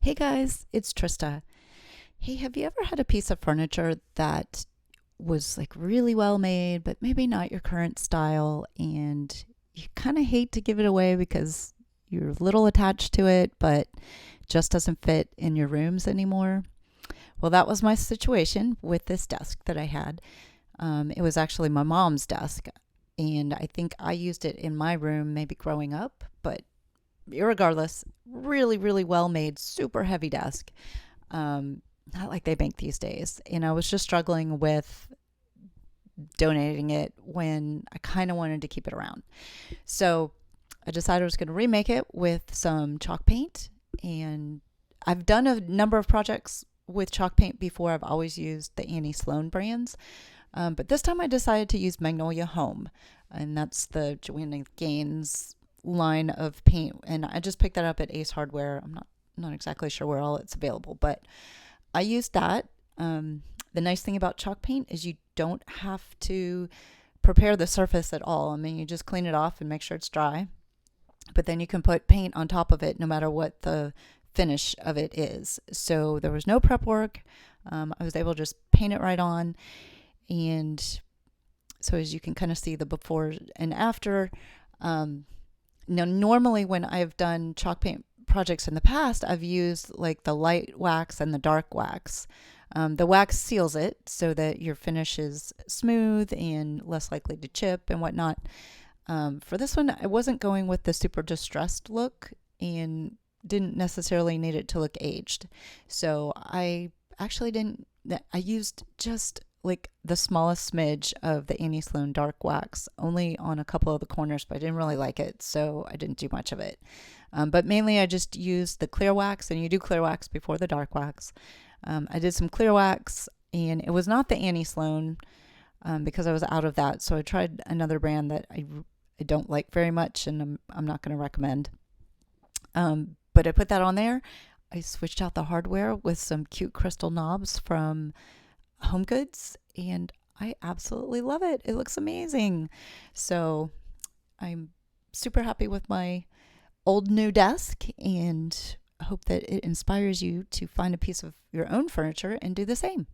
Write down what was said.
Hey guys, it's Trista. Hey, have you ever had a piece of furniture that was like really well made, but maybe not your current style, and you kind of hate to give it away because you're a little attached to it, but just doesn't fit in your rooms anymore? Well, that was my situation with this desk that I had. It was actually my mom's desk, and I think I used it in my room maybe growing up, but irregardless, really, really well made, super heavy desk. Not like they make these days. And I was just struggling with donating it when I kind of wanted to keep it around. So I decided I was going to remake it with some chalk paint. And I've done a number of projects with chalk paint before. I've always used the Annie Sloan brands. But this time I decided to use Magnolia Home. And that's the Joanna Gaines line of paint. And I just picked that up at Ace Hardware. I'm not exactly sure where all it's available, but I used that. The nice thing about chalk paint is you don't have to prepare the surface at all. I mean, you just clean it off and make sure it's dry. But then you can put paint on top of it no matter what the finish of it is. So there was no prep work. I was able to just paint it right on. And so as you can kind of see the before and after. Now, normally when I've done chalk paint projects in the past, I've used like the light wax and the dark wax. The wax seals it so that your finish is smooth and less likely to chip and whatnot. For this one, I wasn't going with the super distressed look and didn't necessarily need it to look aged. So I actually didn't, I used just like the smallest smidge of the Annie Sloan dark wax only on a couple of the corners, but I didn't really like it, so I didn't do much of it. But mainly I just used the clear wax, and you do clear wax before the dark wax. I did some clear wax, and it was not the Annie Sloan because I was out of that, so I tried another brand that I don't like very much, and I'm not going to recommend. But I put that on there. I switched out the hardware with some cute crystal knobs from Home Goods, and I absolutely love it. It looks amazing. So I'm super happy with my old new desk, and hope that it inspires you to find a piece of your own furniture and do the same.